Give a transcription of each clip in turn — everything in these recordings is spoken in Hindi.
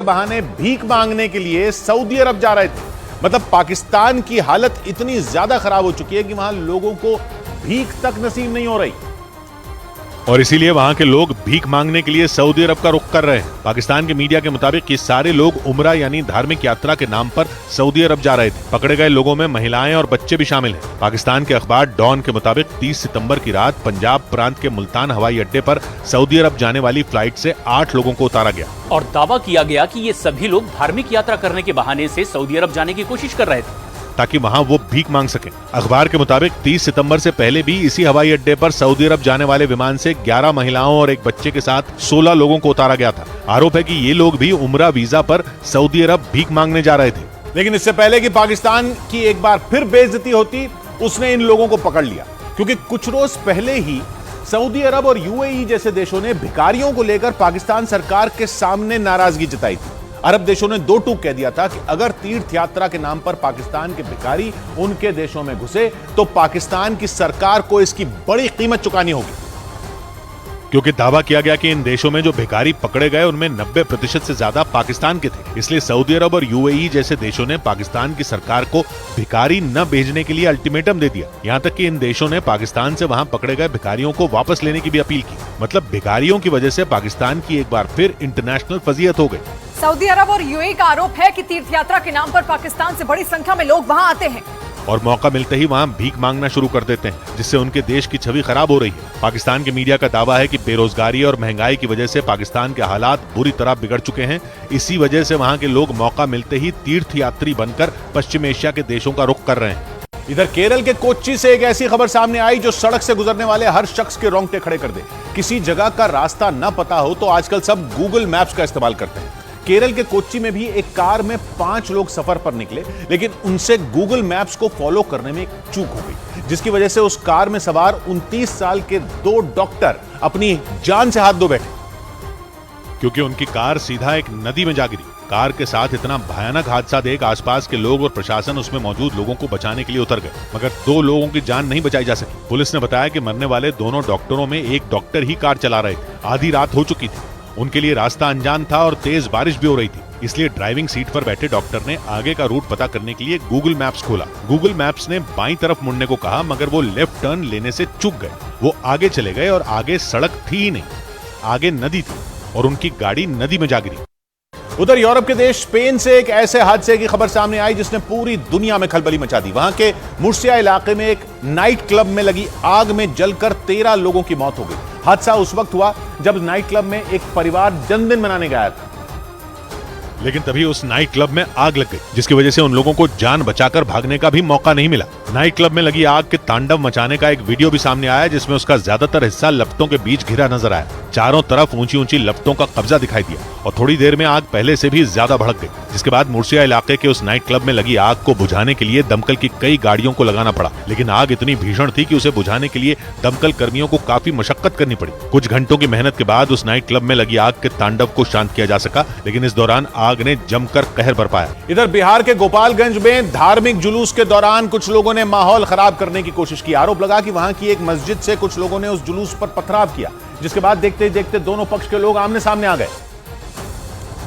बहाने भीख मांगने के लिए सऊदी अरब जा रहे थे। मतलब पाकिस्तान की हालत इतनी ज्यादा खराब हो चुकी है कि वहां लोगों को भीख तक नसीब नहीं हो रही और इसीलिए वहां के लोग भीख मांगने के लिए सऊदी अरब का रुख कर रहे हैं। पाकिस्तान के मीडिया के मुताबिक ये सारे लोग उम्रा यानी धार्मिक यात्रा के नाम पर सऊदी अरब जा रहे थे। पकड़े गए लोगों में महिलाएं और बच्चे भी शामिल हैं। पाकिस्तान के अखबार डॉन के मुताबिक 30 सितंबर की रात पंजाब प्रांत के मुल्तान हवाई अड्डे पर सऊदी अरब जाने वाली फ्लाइट से 8 लोगों को उतारा गया और दावा किया गया कि ये सभी लोग धार्मिक यात्रा करने के बहाने से सऊदी अरब जाने की कोशिश कर रहे थे ताकि वहां वो भीख मांग सकें। अखबार के मुताबिक 30 सितंबर से पहले भी इसी हवाई अड्डे पर सऊदी अरब जाने वाले विमान से 11 महिलाओं और एक बच्चे के साथ 16 लोगों को उतारा गया था। आरोप है कि ये लोग भी उम्रा वीजा पर सऊदी अरब भीख मांगने जा रहे थे। लेकिन इससे पहले कि पाकिस्तान की एक बार फिर बेइज्जती होती, उसने इन लोगों को पकड़ लिया, क्योंकि कुछ रोज पहले ही सऊदी अरब और यूएई जैसे देशों ने भिखारियों को लेकर पाकिस्तान सरकार के सामने नाराजगी जताई थी। अरब देशों ने 2 टूक कह दिया था कि अगर तीर्थ यात्रा के नाम पर पाकिस्तान के भिखारी उनके देशों में घुसे तो पाकिस्तान की सरकार को इसकी बड़ी कीमत चुकानी होगी। क्योंकि दावा किया गया कि इन देशों में जो भिखारी पकड़े गए उनमें 90% से ज्यादा पाकिस्तान के थे। इसलिए सऊदी अरब और यूएई जैसे देशों ने पाकिस्तान की सरकार को भिखारी न भेजने के लिए अल्टीमेटम दे दिया। यहाँ तक कि इन देशों ने पाकिस्तान से वहाँ पकड़े गए भिखारियों को वापस लेने की भी अपील की। मतलब भिखारियों की वजह से पाकिस्तान की एक बार फिर इंटरनेशनल फजीयत हो गई। सऊदी अरब और यूएई का आरोप है कि तीर्थ यात्रा के नाम पर पाकिस्तान से बड़ी संख्या में लोग वहां आते हैं और मौका मिलते ही वहां भीख मांगना शुरू कर देते हैं, जिससे उनके देश की छवि खराब हो रही है। पाकिस्तान के मीडिया का दावा है कि बेरोजगारी और महंगाई की वजह से पाकिस्तान के हालात बुरी तरह बिगड़ चुके हैं। इसी वजह से वहां के लोग मौका मिलते ही तीर्थ यात्री बनकर पश्चिम एशिया के देशों का रुख कर रहे हैं। इधर केरल के कोच्चि से एक ऐसी खबर सामने आई जो सड़क से गुजरने वाले हर शख्स के रोंगटे खड़े कर दे। किसी जगह का रास्ता न पता हो तो आजकल सब गूगल मैप्स का इस्तेमाल करते हैं। केरल के कोच्चि में भी एक कार में 5 लोग सफर पर निकले, लेकिन उनसे गूगल मैप्स को फॉलो करने में एक चूक हो गई, जिसकी वजह से उस कार में सवार 29 साल के 2 डॉक्टर अपनी जान से हाथ धो बैठे, क्योंकि उनकी कार सीधा एक नदी में जा गिरी। कार के साथ इतना भयानक हादसा देख आसपास के लोग और प्रशासन उसमें मौजूद लोगों को बचाने के लिए उतर गए, मगर 2 लोगों की जान नहीं बचाई जा सकी। पुलिस ने बताया कि मरने वाले दोनों डॉक्टरों में एक डॉक्टर ही कार चला रहे थे। आधी रात हो चुकी थी, उनके लिए रास्ता अनजान था और तेज बारिश भी हो रही थी। इसलिए ड्राइविंग सीट पर बैठे डॉक्टर ने आगे का रूट पता करने के लिए गूगल मैप्स खोला। गूगल मैप्स ने बाईं तरफ मुड़ने को कहा, मगर वो लेफ्ट टर्न लेने से चूक गए। वो आगे चले गए और आगे सड़क थी ही नहीं, आगे नदी थी और उनकी गाड़ी नदी में जा गिरी। उधर यूरोप के देश स्पेन से एक ऐसे हादसे की खबर सामने आई जिसने पूरी दुनिया में खलबली मचा दी। वहां के मुर्सिया इलाके में एक नाइट क्लब में लगी आग में जलकर 13 लोगों की मौत हो गई। हादसा उस वक्त हुआ जब नाइट क्लब में एक परिवार जन्मदिन मनाने गया था, लेकिन तभी उस नाइट क्लब में आग लग गई, जिसकी वजह से उन लोगों को जान बचाकर भागने का भी मौका नहीं मिला। नाइट क्लब में लगी आग के तांडव मचाने का एक वीडियो भी सामने आया, जिसमें उसका ज्यादातर हिस्सा लपटों के बीच घिरा नजर आया। चारों तरफ ऊंची ऊंची लपटों का कब्जा दिखाई दिया और थोड़ी देर में आग पहले से भी ज्यादा भड़क गई, जिसके बाद मुर्सिया इलाके के उस नाइट क्लब में लगी आग को बुझाने के लिए दमकल की कई गाड़ियों को लगाना पड़ा। लेकिन आग इतनी भीषण थी कि उसे बुझाने के लिए दमकल कर्मियों को काफी मशक्कत करनी पड़ी। कुछ घंटों की मेहनत के बाद उस नाइट क्लब में लगी आग के तांडव को शांत किया जा सका, लेकिन इस दौरान आग ने जमकर कहर बरपाया। इधर बिहार के गोपालगंज में धार्मिक जुलूस के दौरान कुछ लोगों ने माहौल खराब करने की कोशिश की। आरोप लगा कि वहां की एक मस्जिद से कुछ लोगों ने उस जुलूस पर पथराव किया, जिसके बाद देखते ही देखते दोनों पक्ष के लोग आमने सामने आ गए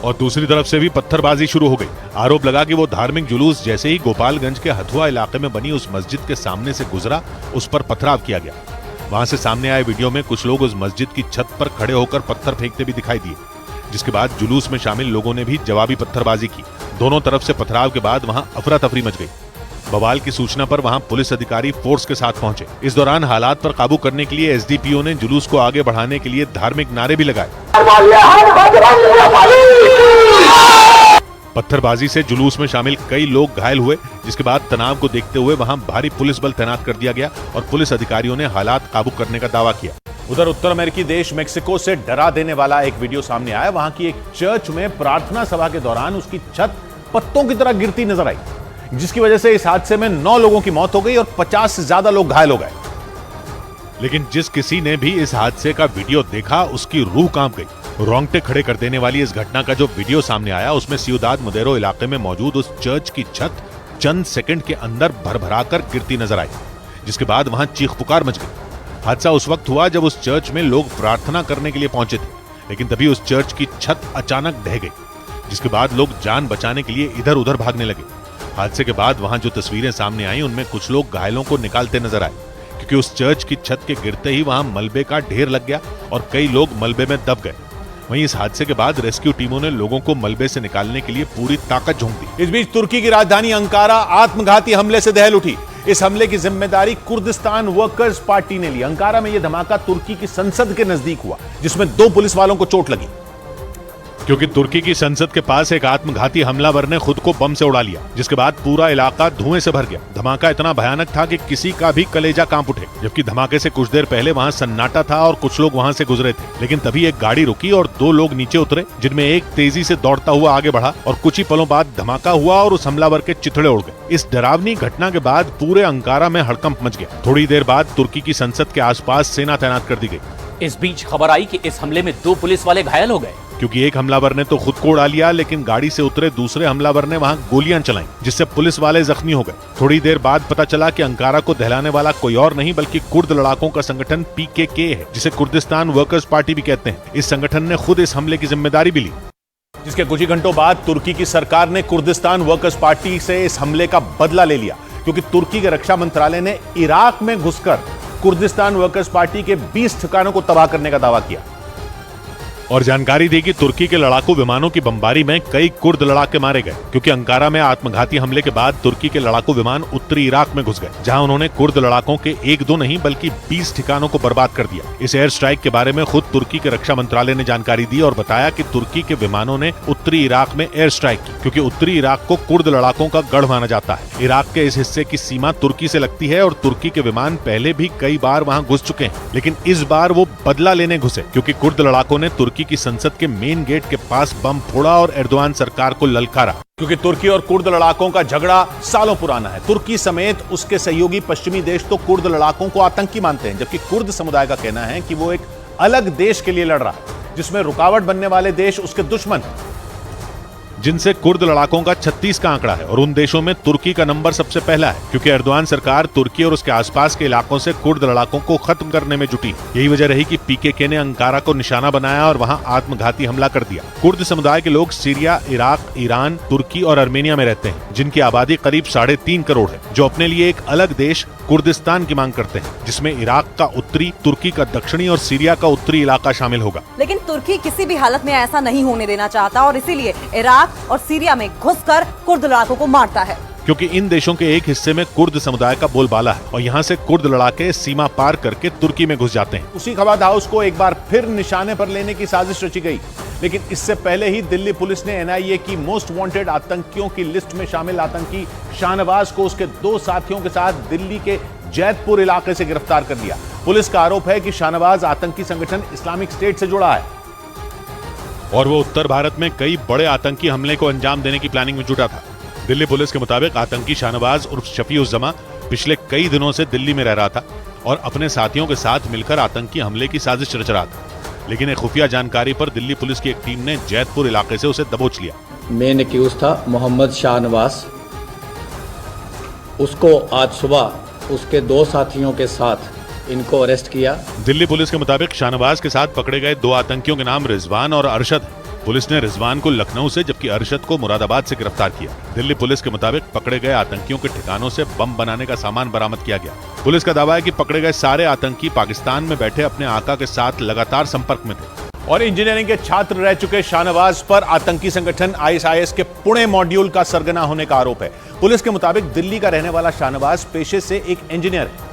और दूसरी तरफ से भी पत्थरबाजी शुरू हो गई। आरोप लगा कि वो धार्मिक जुलूस जैसे ही गोपालगंज के हथुआ इलाके में बनी उस मस्जिद के सामने से गुजरा, उस पर पथराव किया गया। वहां से सामने आए वीडियो में कुछ लोग उस मस्जिद की छत पर खड़े होकर पत्थर फेंकते भी दिखाई दिए, जिसके बाद जुलूस में शामिल लोगों ने भी जवाबी पत्थरबाजी की। दोनों तरफ से पथराव के बाद वहां अफरा तफरी मच गई। बवाल की सूचना पर वहां पुलिस अधिकारी फोर्स के साथ पहुंचे। इस दौरान हालात पर काबू करने के लिए एसडीपीओ ने जुलूस को आगे बढ़ाने के लिए धार्मिक नारे भी लगाए। पत्थरबाजी से जुलूस में शामिल कई लोग घायल हुए, जिसके बाद तनाव को देखते हुए वहां भारी पुलिस बल तैनात कर दिया गया और पुलिस अधिकारियों ने हालात काबू करने का दावा किया। उधर उत्तर अमेरिकी देश मेक्सिको से डरा देने वाला एक वीडियो सामने आया। वहां की एक चर्च में प्रार्थना सभा के दौरान उसकी छत पत्तों की तरह गिरती नजर आई, जिसकी वजह से इस हादसे में 9 लोगों की मौत हो गई और 50 से ज्यादा लोग घायल हो गए। लेकिन जिस किसी ने भी इस हादसे का वीडियो देखा, उसकी रूह कांप गई। रोंगटे खड़े कर देने वाली इस घटना का जो वीडियो सामने आया, उसमें सियुदाद मदेरो इलाके में मौजूद उस चर्च की छत चंद सेकंड के अंदर भरभराकर गिरती नजर आई, जिसके बाद वहां चीख पुकार मच गई। हादसा उस वक्त हुआ जब उस चर्च में लोग प्रार्थना करने के लिए पहुंचे थे, लेकिन तभी उस चर्च की छत अचानक ढह गई, जिसके बाद लोग जान बचाने के लिए इधर उधर भागने लगे। हादसे के बाद वहां जो तस्वीरें सामने आई उनमें कुछ लोग घायलों को निकालते नजर आए, क्योंकि उस चर्च की छत के गिरते ही वहां मलबे का ढेर लग गया और कई लोग मलबे में दब गए। वहीं इस हादसे के बाद रेस्क्यू टीमों ने लोगों को मलबे से निकालने के लिए पूरी ताकत झोंक दी। इस बीच तुर्की की राजधानी अंकारा आत्मघाती हमले से दहल उठी। इस हमले की जिम्मेदारी कुर्दिस्तान वर्कर्स पार्टी ने ली। अंकारा में यह धमाका तुर्की की संसद के नजदीक हुआ, जिसमें 2 पुलिस वालों को चोट लगी। क्योंकि तुर्की की संसद के पास एक आत्मघाती हमलावर ने खुद को बम से उड़ा लिया, जिसके बाद पूरा इलाका धुएं से भर गया। धमाका इतना भयानक था कि किसी का भी कलेजा कांप उठे। जबकि धमाके से कुछ देर पहले वहां सन्नाटा था और कुछ लोग वहां से गुजरे थे, लेकिन तभी एक गाड़ी रुकी और 2 लोग नीचे उतरे, जिनमें एक तेजी से दौड़ता हुआ आगे बढ़ा और कुछ ही पलों बाद धमाका हुआ और उस हमलावर के चिथड़े उड़ गए। इस डरावनी घटना के बाद पूरे अंकारा में हड़कंप मच गया। थोड़ी देर बाद तुर्की की संसद के आसपास सेना तैनात कर दी गई। इस बीच खबर आई कि इस हमले में 2 पुलिस वाले घायल हो गए, क्योंकि एक हमलावर ने तो खुद को उड़ा लिया, लेकिन गाड़ी से उतरे दूसरे हमलावर ने वहां गोलियां चलाईं, जिससे पुलिस वाले जख्मी हो गए। थोड़ी देर बाद पता चला कि अंकारा को दहलाने वाला कोई और नहीं बल्कि कुर्द लड़ाकों का संगठन PKK है, जिसे कुर्दिस्तान वर्कर्स पार्टी भी कहते हैं। इस संगठन ने खुद इस हमले की जिम्मेदारी भी ली, जिसके कुछ ही घंटों बाद तुर्की की सरकार ने कुर्दिस्तान वर्कर्स पार्टी से इस हमले का बदला ले लिया, क्योंकि तुर्की के रक्षा मंत्रालय ने इराक में घुसकर कुर्दिस्तान वर्कर्स पार्टी के 20 ठिकानों को तबाह करने का दावा किया और जानकारी दी कि तुर्की के लड़ाकू विमानों की बमबारी में कई कुर्द लड़ाके मारे गए, क्योंकि अंकारा में आत्मघाती हमले के बाद तुर्की के लड़ाकू विमान उत्तरी इराक में घुस गए, जहां उन्होंने कुर्द लड़ाकों के 1-2 नहीं बल्कि 20 ठिकानों को बर्बाद कर दिया। इस एयर स्ट्राइक के बारे में खुद तुर्की के रक्षा मंत्रालय ने जानकारी दी और बताया कि तुर्की के विमानों ने उत्तरी इराक में एयर स्ट्राइक की, क्योंकि उत्तरी इराक को कुर्द लड़ाकों का गढ़ माना जाता है। इराक के इस हिस्से की सीमा तुर्की से लगती है और तुर्की के विमान पहले भी कई बार वहां घुस चुके हैं, लेकिन इस बार वो बदला लेने घुसे, क्योंकि कुर्द लड़ाकों ने तुर्की की संसद के मेन गेट के पास बम फोड़ा और एर्दोआन सरकार को ललकारा। क्योंकि तुर्की और कुर्द लड़ाकों का झगड़ा सालों पुराना है। तुर्की समेत उसके सहयोगी पश्चिमी देश तो कुर्द लड़ाकों को आतंकी मानते हैं, जबकि कुर्द समुदाय का कहना है कि वो एक अलग देश के लिए लड़ रहा है, जिसमें रुकावट बनने वाले देश उसके दुश्मन, जिनसे कुर्द लड़ाकों का 36 का आंकड़ा है और उन देशों में तुर्की का नंबर सबसे पहला है, क्योंकि एर्दोआन सरकार तुर्की और उसके आसपास के इलाकों से कुर्द लड़ाकों को खत्म करने में जुटी। यही वजह रही कि PKK ने अंकारा को निशाना बनाया और वहां आत्मघाती हमला कर दिया। कुर्द समुदाय के लोग सीरिया, इराक, ईरान, तुर्की और अर्मेनिया में रहते हैं, जिनकी आबादी करीब 3.5 करोड़ है, जो अपने लिए एक अलग देश कुर्दिस्तान की मांग करते हैं, जिसमें इराक का उत्तरी, तुर्की का दक्षिणी और सीरिया का उत्तरी इलाका शामिल होगा। लेकिन तुर्की किसी भी हालत में ऐसा नहीं होने देना चाहता और इसीलिए इराक और सीरिया में घुसकर कुर्द लड़ाकों को मारता है, क्योंकि इन देशों के एक हिस्से में कुर्द समुदाय का बोलबाला है और यहाँ से कुर्द लड़ाके सीमा पार करके तुर्की में घुस जाते हैं। उसी खवाद हाउस को एक बार फिर निशाने पर लेने की साजिश रची गई, लेकिन इससे पहले ही दिल्ली पुलिस ने NIA की मोस्ट वांटेड आतंकियों की लिस्ट में शामिल आतंकी शाहनवाज को उसके 2 साथियों के साथ दिल्ली के जैतपुर इलाके से गिरफ्तार कर लिया। पुलिस का आरोप है कि शाहनवाज आतंकी संगठन इस्लामिक स्टेट से जुड़ा है और वो उत्तर भारत में कई बड़े आतंकी हमले को अंजाम देने की प्लानिंग में जुटा था। दिल्ली पुलिस के मुताबिक आतंकी शाहनवाज उर्फ शफी-उज़-जमा पिछले कई दिनों से दिल्ली में रह रहा था और अपने साथियों के साथ मिलकर आतंकी हमले की साजिश रच रहा था, लेकिन एक खुफिया जानकारी पर दिल्ली पुलिस की एक टीम ने जैतपुर इलाके से उसे दबोच लिया। मेन एक्यूज था मोहम्मद शाहनवाज। उसको आज सुबह उसके 2 साथियों के साथ इनको अरेस्ट किया। दिल्ली पुलिस के मुताबिक शाहनवाज के साथ पकड़े गए 2 आतंकियों के नाम रिजवान और अरशद है। पुलिस ने रिजवान को लखनऊ से जबकि अरशद को मुरादाबाद से गिरफ्तार किया। दिल्ली पुलिस के मुताबिक पकड़े गए आतंकियों के ठिकानों से बम बनाने का सामान बरामद किया गया। पुलिस का दावा है कि पकड़े गए सारे आतंकी पाकिस्तान में बैठे अपने आका के साथ लगातार संपर्क में थे। और इंजीनियरिंग के छात्र रह चुके शाहनवाज पर आतंकी संगठन ISIS के पुणे मॉड्यूल का सरगना होने का आरोप है। पुलिस के मुताबिक दिल्ली का रहने वाला शाहनवाज पेशे से एक इंजीनियर है,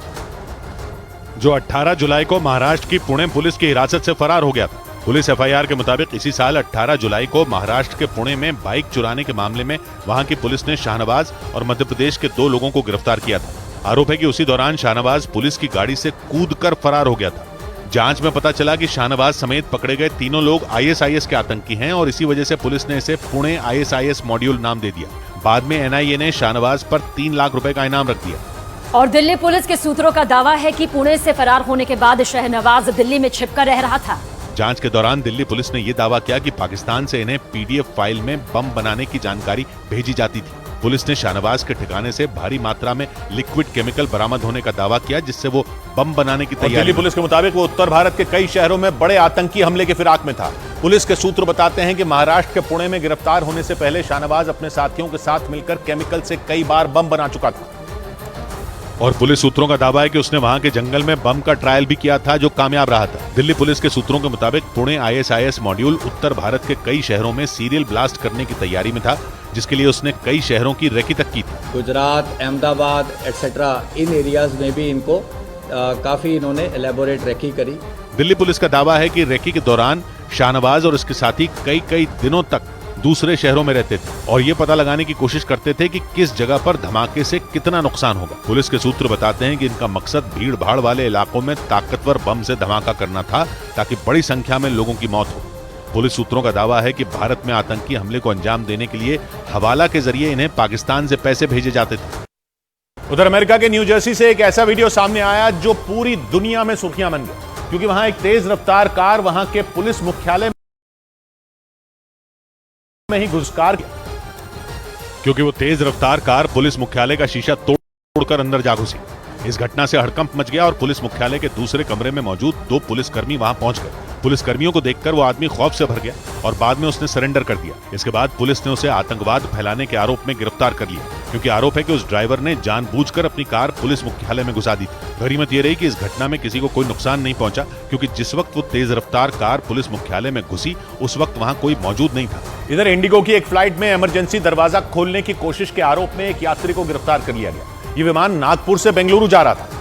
जो 18 जुलाई को महाराष्ट्र की पुणे पुलिस की हिरासत से फरार हो गया था। पुलिस FIR के मुताबिक इसी साल 18 जुलाई को महाराष्ट्र के पुणे में बाइक चुराने के मामले में वहां की पुलिस ने शाहनवाज और मध्य प्रदेश के 2 लोगों को गिरफ्तार किया था। आरोप है कि उसी दौरान शाहनवाज पुलिस की गाड़ी से कूदकर फरार हो गया था। जांच में पता चला कि शाहनवाज समेत पकड़े गए तीनों लोग ISIS के आतंकी हैं और इसी वजह से पुलिस ने इसे पुणे ISIS मॉड्यूल नाम दे दिया। बाद में NIA ने शाहनवाज पर 3 लाख रुपए का इनाम रख दिया। और दिल्ली पुलिस के सूत्रों का दावा है कि पुणे से फरार होने के बाद शाहनवाज दिल्ली में छिपकर रह रहा था। जांच के दौरान दिल्ली पुलिस ने यह दावा किया कि पाकिस्तान से इन्हें PDF फाइल में बम बनाने की जानकारी भेजी जाती थी। पुलिस ने शाहनवाज के ठिकाने से भारी मात्रा में लिक्विड केमिकल बरामद होने का दावा किया, जिससे वो बम बनाने की तैयारी। दिल्ली पुलिस के मुताबिक वो उत्तर भारत के कई शहरों में बड़े आतंकी हमले के फिराक में था। पुलिस के सूत्र बताते हैं कि महाराष्ट्र के पुणे में गिरफ्तार होने से पहले शाहनवाज अपने साथियों के साथ मिलकर केमिकल से कई बार बम बना चुका था। और पुलिस सूत्रों का दावा है कि उसने वहां के जंगल में बम का ट्रायल भी किया था, जो कामयाब रहा था। दिल्ली पुलिस के सूत्रों के मुताबिक पुणे ISIS मॉड्यूल उत्तर भारत के कई शहरों में सीरियल ब्लास्ट करने की तैयारी में था, जिसके लिए उसने कई शहरों की रेकी तक की थी। गुजरात, अहमदाबाद एटसेट्रा, इन एरियाज में भी इनको काफी इन्होंने एलेबोरेट रेकी करी। दिल्ली पुलिस का दावा है कि रेकी के दौरान शाहनवाज और उसके साथी कई दिनों तक दूसरे शहरों में रहते थे और ये पता लगाने की कोशिश करते थे कि किस जगह पर धमाके से कितना नुकसान होगा। पुलिस के सूत्र बताते हैं कि इनका मकसद भीड़ भाड़ वाले इलाकों में ताकतवर बम से धमाका करना था, ताकि बड़ी संख्या में लोगों की मौत हो। पुलिस सूत्रों का दावा है कि भारत में आतंकी हमले को अंजाम देने के लिए हवाला के जरिए इन्हें पाकिस्तान से पैसे भेजे जाते थे। उधर अमेरिका के न्यू जर्सी से एक ऐसा वीडियो सामने आया जो पूरी दुनिया में सुर्खियां बन गई, क्योंकि वहां एक तेज रफ्तार कार वहां के पुलिस मुख्यालय में ही घुसकार किया। क्योंकि वो तेज रफ्तार कार पुलिस मुख्यालय का शीशा तोड़कर अंदर जा घुसी। इस घटना से हड़कंप मच गया और पुलिस मुख्यालय के दूसरे कमरे में मौजूद 2 पुलिसकर्मी वहां पहुंच गए। पुलिसकर्मियों को देखकर वो आदमी खौफ से भर गया और बाद में उसने सरेंडर कर दिया। इसके बाद पुलिस ने उसे आतंकवाद फैलाने के आरोप में गिरफ्तार कर लिया, क्योंकि आरोप है कि उस ड्राइवर ने जानबूझकर अपनी कार पुलिस मुख्यालय में घुसा दी थी। गनीमत ये रही कि इस घटना में किसी को कोई नुकसान नहीं पहुंचा, क्योंकि जिस वक्त वो तेज रफ्तार कार पुलिस मुख्यालय में घुसी उस वक्त वहां कोई मौजूद नहीं था। इधर इंडिगो की एक फ्लाइट में इमरजेंसी दरवाजा खोलने की कोशिश के आरोप में एक यात्री को गिरफ्तार कर लिया गया। ये विमान नागपुर से बेंगलुरु जा रहा था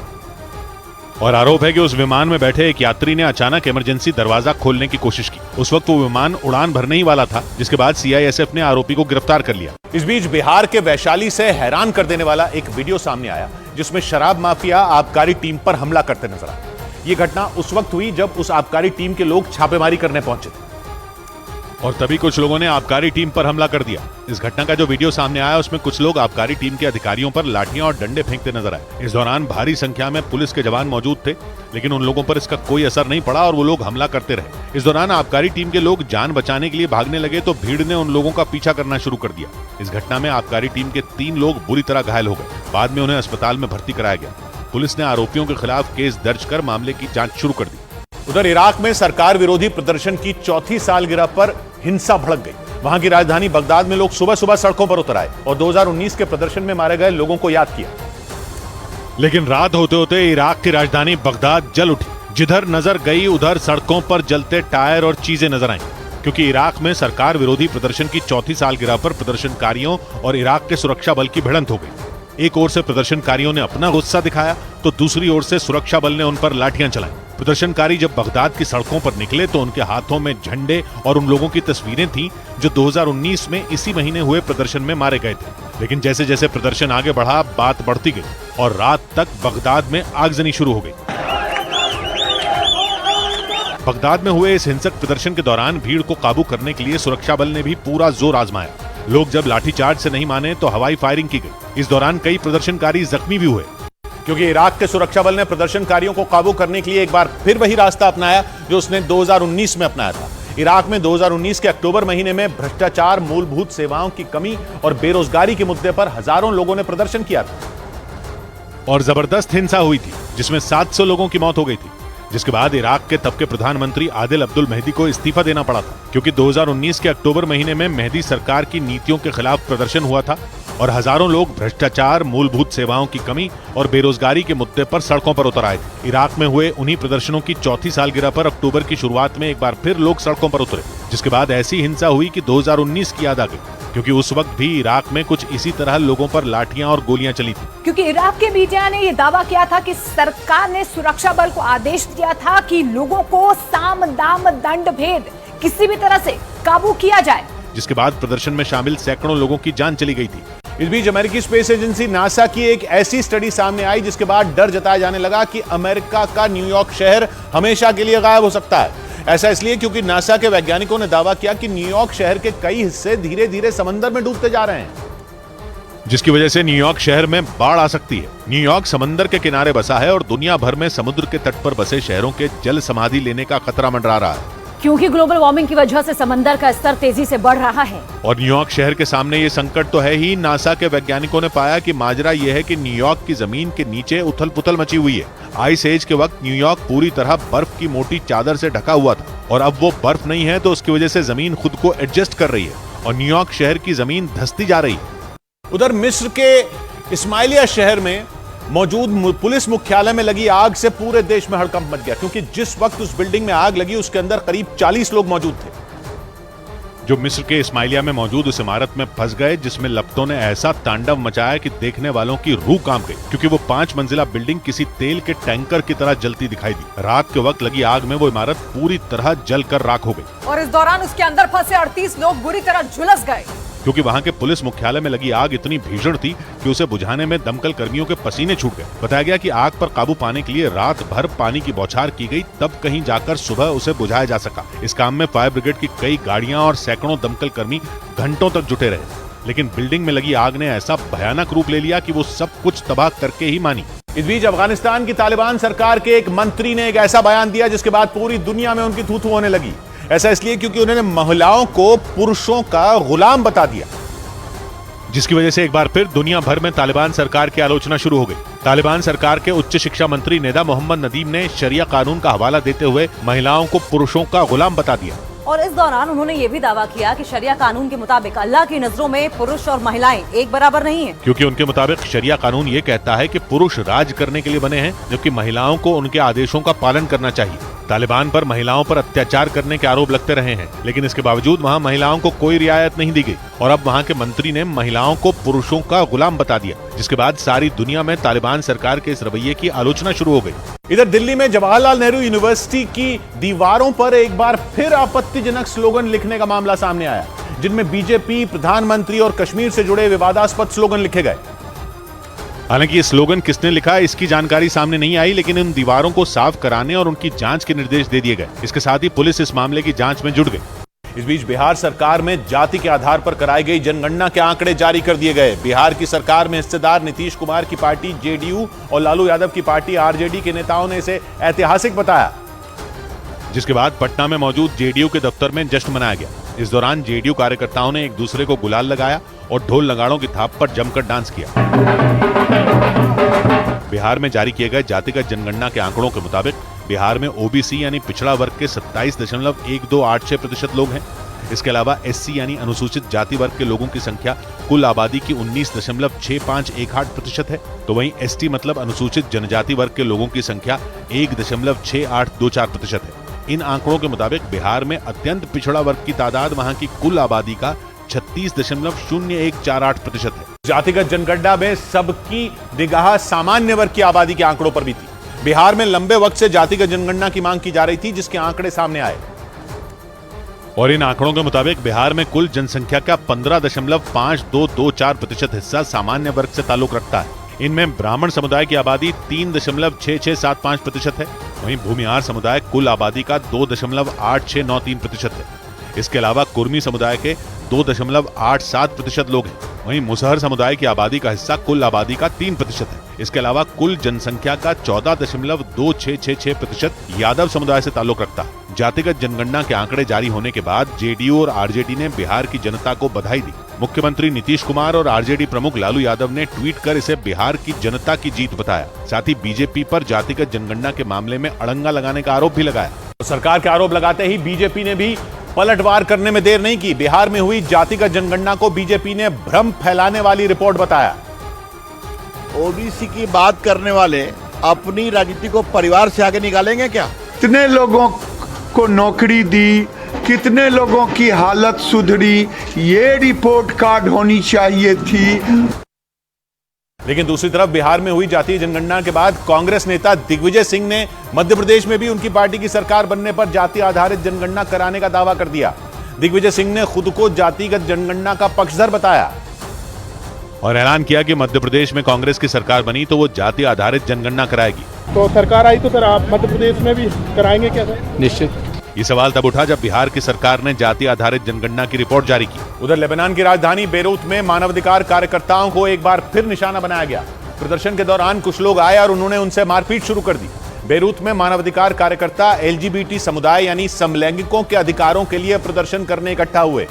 और आरोप है कि उस विमान में बैठे एक यात्री ने अचानक इमरजेंसी दरवाजा खोलने की कोशिश की। उस वक्त वो विमान उड़ान भरने ही वाला था, जिसके बाद CISF ने आरोपी को गिरफ्तार कर लिया। इस बीच बिहार के वैशाली से हैरान कर देने वाला एक वीडियो सामने आया, जिसमें शराब माफिया आबकारी टीम पर हमला करते नजर आए। ये घटना उस वक्त हुई जब उस आबकारी टीम के लोग छापेमारी करने पहुंचे थे और तभी कुछ लोगों ने आबकारी टीम पर हमला कर दिया। इस घटना का जो वीडियो सामने आया उसमें कुछ लोग आबकारी टीम के अधिकारियों पर लाठियां और डंडे फेंकते नजर आए। इस दौरान भारी संख्या में पुलिस के जवान मौजूद थे, लेकिन उन लोगों पर इसका कोई असर नहीं पड़ा और वो लोग हमला करते रहे। इस दौरान आबकारी टीम के लोग जान बचाने के लिए भागने लगे तो भीड़ ने उन लोगों का पीछा करना शुरू कर दिया। इस घटना में आबकारी टीम के 3 लोग बुरी तरह घायल हो गए। बाद में उन्हें अस्पताल में भर्ती कराया गया। पुलिस ने आरोपियों के खिलाफ केस दर्ज कर मामले की जांच शुरू कर दी। उधर इराक में सरकार विरोधी प्रदर्शन की 4थी सालगिरह पर हिंसा भड़क गई। वहां की राजधानी बगदाद में लोग सुबह सुबह सड़कों पर उतर आए और 2019 के प्रदर्शन में मारे गए लोगों को याद किया। लेकिन रात होते होते इराक की राजधानी बगदाद जल उठी। जिधर नजर गई उधर सड़कों पर जलते टायर और चीजें नजर आईं, क्योंकि इराक में सरकार विरोधी प्रदर्शन की 4थी सालगिरह पर प्रदर्शनकारियों और इराक के सुरक्षा बल की भिड़ंत हो गई। एक ओर से प्रदर्शनकारियों ने अपना गुस्सा दिखाया तो दूसरी ओर से सुरक्षा बल ने उन पर लाठियां चलाई। प्रदर्शनकारी जब बगदाद की सड़कों पर निकले तो उनके हाथों में झंडे और उन लोगों की तस्वीरें थीं जो 2019 में इसी महीने हुए प्रदर्शन में मारे गए थे। लेकिन जैसे जैसे प्रदर्शन आगे बढ़ा बात बढ़ती गई और रात तक बगदाद में आगजनी शुरू हो गई। बगदाद में हुए इस हिंसक प्रदर्शन के दौरान भीड़ को काबू करने के लिए सुरक्षा बल ने भी पूरा जोर आजमाया। लोग जब लाठीचार्ज से नहीं माने तो हवाई फायरिंग की गई। इस दौरान कई प्रदर्शनकारी जख्मी भी हुए, क्योंकि इराक के सुरक्षा बल ने प्रदर्शनकारियों को काबू करने के लिए एक बार फिर वही रास्ता अपनाया जो उसने 2019 में अपनाया था। इराक में 2019 के अक्टूबर महीने में भ्रष्टाचार, मूलभूत सेवाओं की कमी और बेरोजगारी के मुद्दे पर हजारों लोगों ने प्रदर्शन किया था और जबरदस्त हिंसा हुई थी, जिसमें 700 लोगों की मौत हो गई थी। जिसके बाद इराक के तब के प्रधानमंत्री आदिल अब्दुल मेहदी को इस्तीफा देना पड़ा था, क्योंकि 2019 के अक्टूबर महीने में मेहदी सरकार की नीतियों के खिलाफ प्रदर्शन हुआ था और हजारों लोग भ्रष्टाचार, मूलभूत सेवाओं की कमी और बेरोजगारी के मुद्दे पर सड़कों पर उतर आए थे। इराक में हुए उन्हीं प्रदर्शनों की 4थी सालगिरह पर अक्टूबर की शुरुआत में एक बार फिर लोग सड़कों पर उतरे, जिसके बाद ऐसी हिंसा हुई कि 2019 की याद आ गई, क्योंकि उस वक्त भी इराक में कुछ इसी तरह लोगों पर लाठियां और गोलियां चली थी। क्योंकि इराक के मीडिया ने यह दावा किया था कि सरकार ने सुरक्षा बल को आदेश दिया था कि लोगों को साम दाम दंड भेद किसी भी तरह से काबू किया जाए, जिसके बाद प्रदर्शन में शामिल सैकड़ों लोगों की जान चली गई थी। इस बीच अमेरिकी स्पेस एजेंसी नासा की एक ऐसी स्टडी सामने आई जिसके बाद डर जताया जाने लगा कि अमेरिका का न्यूयॉर्क शहर हमेशा के लिए गायब हो सकता है। ऐसा इसलिए क्योंकि नासा के वैज्ञानिकों ने दावा किया कि न्यूयॉर्क शहर के कई हिस्से धीरे धीरे समंदर में डूबते जा रहे हैं, जिसकी वजह से न्यूयॉर्क शहर में बाढ़ आ सकती है। न्यूयॉर्क समंदर के किनारे बसा है और दुनिया भर में समुद्र के तट पर बसे शहरों के जल समाधि लेने का खतरा मंडरा रहा है। क्योंकि ग्लोबल वार्मिंग की वजह से समंदर का स्तर तेजी से बढ़ रहा है। और न्यूयॉर्क शहर के सामने ये संकट तो है ही। नासा के वैज्ञानिकों ने पाया कि माजरा ये है कि न्यूयॉर्क की जमीन के नीचे उथल पुथल मची हुई है। आइस एज के वक्त न्यूयॉर्क पूरी तरह बर्फ की मोटी चादर से ढका हुआ था और अब वो बर्फ नहीं है, तो उसकी वजह से जमीन खुद को एडजस्ट कर रही है और न्यूयॉर्क शहर की जमीन धंसती जा रही है। उधर मिस्र के इस्माइलिया शहर में मौजूद पुलिस मुख्यालय में लगी आग से पूरे देश में हड़कंप मच गया, क्योंकि जिस वक्त उस बिल्डिंग में आग लगी उसके अंदर करीब 40 लोग मौजूद थे, जो मिस्र के इस्माइलिया में मौजूद उस इमारत में फंस गए, जिसमें लपटों ने ऐसा तांडव मचाया कि देखने वालों की रूह कांप गई, क्योंकि वो 5 मंजिला बिल्डिंग किसी तेल के टैंकर की तरह जलती दिखाई दी। रात के वक्त लगी आग में वो इमारत पूरी तरह जलकर राख हो गई और इस दौरान उसके अंदर फंसे 38 लोग बुरी तरह झुलस गए, क्योंकि वहां के पुलिस मुख्यालय में लगी आग इतनी भीषण थी कि उसे बुझाने में दमकल कर्मियों के पसीने छूट गए। बताया गया कि आग पर काबू पाने के लिए रात भर पानी की बौछार की गई, तब कहीं जाकर सुबह उसे बुझाया जा सका। इस काम में फायर ब्रिगेड की कई गाड़ियां और सैकड़ों दमकल कर्मी घंटों तक जुटे रहे, लेकिन बिल्डिंग में लगी आग ने ऐसा भयानक रूप ले लिया कि वो सब कुछ तबाह करके ही मानी। इस बीच अफगानिस्तान की तालिबान सरकार के एक मंत्री ने एक ऐसा बयान दिया जिसके बाद पूरी दुनिया में उनकी थू-थू होने लगी। ऐसा इसलिए क्योंकि उन्होंने महिलाओं को पुरुषों का गुलाम बता दिया, जिसकी वजह से एक बार फिर दुनिया भर में तालिबान सरकार की आलोचना शुरू हो गई। तालिबान सरकार के उच्च शिक्षा मंत्री नेदा मोहम्मद नदीम ने शरिया कानून का हवाला देते हुए महिलाओं को पुरुषों का गुलाम बता दिया। और इस दौरान उन्होंने ये भी दावा किया कि शरिया कानून के मुताबिक अल्लाह की नजरों में पुरुष और महिलाएं एक बराबर नहीं है, क्योंकि उनके मुताबिक शरिया कानून ये कहता है कि पुरुष राज करने के लिए बने हैं, जबकि महिलाओं को उनके आदेशों का पालन करना चाहिए। तालिबान पर महिलाओं पर अत्याचार करने के आरोप लगते रहे हैं, लेकिन इसके बावजूद वहां महिलाओं को कोई रियायत नहीं दी गई और अब वहां के मंत्री ने महिलाओं को पुरुषों का गुलाम बता दिया, जिसके बाद सारी दुनिया में तालिबान सरकार के इस रवैये की आलोचना शुरू हो गई। इधर दिल्ली में जवाहरलाल नेहरू यूनिवर्सिटी की दीवारों पर एक बार फिर आपत्तिजनक स्लोगन लिखने का मामला सामने आया, जिनमें बीजेपी, प्रधानमंत्री और कश्मीर से जुड़े विवादास्पद स्लोगन लिखे गए। हालांकि ये स्लोगन किसने लिखा है इसकी जानकारी सामने नहीं आई, लेकिन इन दीवारों को साफ कराने और उनकी जांच के निर्देश दे दिए गए। इसके साथ ही पुलिस इस मामले की जांच में जुट गई। इस बीच बिहार सरकार में जाति के आधार पर कराई गई जनगणना के आंकड़े जारी कर दिए गए। बिहार की सरकार में हिस्सेदार नीतीश कुमार की पार्टी जेडीयू और लालू यादव की पार्टी आरजेडी के नेताओं ने इसे ऐतिहासिक बताया, जिसके बाद पटना में मौजूद जेडीयू के दफ्तर में जश्न मनाया गया। इस दौरान जेडीयू कार्यकर्ताओं ने एक दूसरे को गुलाल लगाया और ढोल नगाड़ों की थाप पर जमकर डांस किया। बिहार में जारी किए गए जातिगत जनगणना के आंकड़ों के मुताबिक बिहार में ओबीसी यानी पिछड़ा वर्ग के 27.1286% लोग हैं। इसके अलावा एससी यानी अनुसूचित जाति वर्ग के लोगों की संख्या कुल आबादी की 19.6518% है, तो वहीं एसटी मतलब अनुसूचित जनजाति वर्ग के लोगों की संख्या 1.6824% है। इन आंकड़ों के मुताबिक बिहार में अत्यंत पिछड़ा वर्ग की तादाद वहां की कुल आबादी का 36.0148% है। जातिगत जनगणना में सबकी निगाह सामान्य वर्ग की आबादी के आंकड़ों पर भी थी। बिहार में लंबे वक्त से जातिगत जनगणना की मांग की जा रही थी, जिसके आंकड़े सामने आए और इन आंकड़ों के मुताबिक बिहार में कुल जनसंख्या का 15.5224% हिस्सा सामान्य वर्ग से ताल्लुक रखता है। इनमें ब्राह्मण समुदाय की आबादी 3.6675% है, वहीं भूमिहार समुदाय कुल आबादी का 2.8693% है। इसके अलावा कुर्मी समुदाय के 2.87% लोग हैं, वहीं मुसहर समुदाय की आबादी का हिस्सा कुल आबादी का 3% है। इसके अलावा कुल जनसंख्या का 14.2666% यादव समुदाय से ताल्लुक रखता है। जातिगत जनगणना के आंकड़े जारी होने के बाद जेडीयू और आरजेडी ने बिहार की जनता को बधाई दी। मुख्यमंत्री नीतीश कुमार और आरजेडी प्रमुख लालू यादव ने ट्वीट कर इसे बिहार की जनता की जीत बताया। साथ ही बीजेपी पर जातिगत जनगणना के मामले में अड़ंगा लगाने का आरोप भी लगाया। तो सरकार के आरोप लगाते ही बीजेपी ने भी पलटवार करने में देर नहीं की। बिहार में हुई जातिगत जनगणना को बीजेपी ने भ्रम फैलाने वाली रिपोर्ट बताया। ओबीसी की बात करने वाले अपनी राजनीति को परिवार से आगे निकालेंगे क्या? कितने लोगों को नौकरी दी, कितने लोगों की हालत सुधरी, ये रिपोर्ट कार्ड होनी चाहिए थी। लेकिन दूसरी तरफ बिहार में हुई जातीय जनगणना के बाद कांग्रेस नेता दिग्विजय सिंह ने मध्य प्रदेश में भी उनकी पार्टी की सरकार बनने पर जाति आधारित जनगणना कराने का दावा कर दिया। दिग्विजय सिंह ने खुद को जातिगत जनगणना का पक्षधर बताया और ऐलान किया कि मध्य प्रदेश में कांग्रेस की सरकार बनी तो वो जाति आधारित जनगणना कराएगी। तो सरकार आई तो सर आप मध्य प्रदेश में भी कराएंगे क्या सर? निश्चित। ये सवाल तब उठा जब बिहार की सरकार ने जाति आधारित जनगणना की रिपोर्ट जारी की। उधर लेबनान की राजधानी बेरूत में मानवाधिकार कार्यकर्ताओं को एक बार फिर निशाना बनाया गया। प्रदर्शन के दौरान कुछ लोग आए और उन्होंने उनसे मारपीट शुरू कर दी। बेरूत में मानवाधिकार कार्यकर्ता एलजीबीटी समुदाय यानी समलैंगिकों के अधिकारों के लिए प्रदर्शन करने इकट्ठा हुए।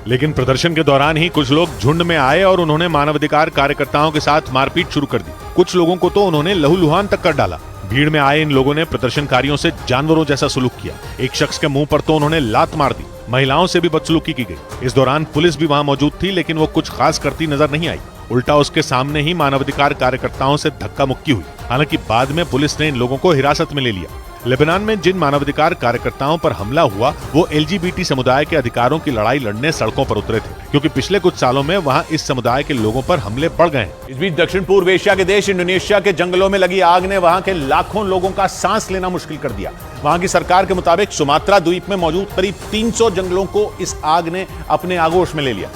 लेकिन प्रदर्शन के दौरान ही कुछ लोग झुंड में आए और उन्होंने मानवाधिकार कार्यकर्ताओं के साथ मारपीट शुरू कर दी। कुछ लोगों को तो उन्होंने लहूलुहान तक कर डाला। भीड़ में आए इन लोगों ने प्रदर्शनकारियों से जानवरों जैसा सलूक किया। एक शख्स के मुंह पर तो उन्होंने लात मार दी। महिलाओं से भी बदसलूकी की गई। इस दौरान पुलिस भी वहां मौजूद थी, लेकिन वो कुछ खास करती नजर नहीं आई। उल्टा उसके सामने ही मानवाधिकार कार्यकर्ताओं से धक्का मुक्की हुई। हालांकि बाद में पुलिस ने इन लोगों को हिरासत में ले लिया। लेबनान में जिन मानवाधिकार कार्यकर्ताओं पर हमला हुआ वो एलजीबीटी समुदाय के अधिकारों की लड़ाई लड़ने सड़कों पर उतरे थे, क्योंकि पिछले कुछ सालों में वहां इस समुदाय के लोगों पर हमले बढ़ गए हैं। इस बीच दक्षिण पूर्व एशिया के देश इंडोनेशिया के जंगलों में लगी आग ने वहां के लाखों लोगों का सांस लेना मुश्किल कर दिया। वहां की सरकार के मुताबिक सुमात्रा द्वीप में मौजूद करीब 300 जंगलों को इस आग ने अपने आगोश में ले लिया,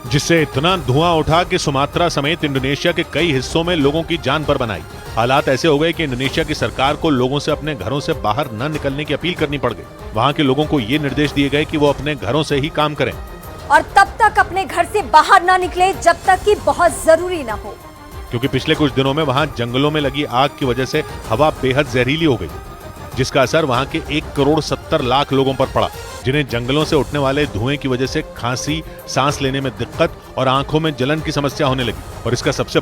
जिससे इतना धुआं उठा कि सुमात्रा समेत इंडोनेशिया के कई हिस्सों में लोगों की जान पर बनाई। हालात ऐसे हो गए कि इंडोनेशिया की सरकार को लोगों से अपने घरों से बाहर न निकलने की अपील करनी पड़ गई। वहां के लोगों को ये निर्देश दिए गए कि वो अपने घरों से ही काम करें और तब तक अपने घर से बाहर ना निकले जब तक कि बहुत जरूरी ना हो, क्योंकि पिछले कुछ दिनों में वहां जंगलों में लगी आग की वजह से हवा बेहद जहरीली हो गई, जिसका असर वहां के 1,70,00,000 लोगों पर पड़ा, जिन्हें जंगलों से उठने वाले धुएं की वजह से खांसी, सांस लेने में दिक्कत और आंखों में जलन की समस्या होने लगी। और इसका सबसे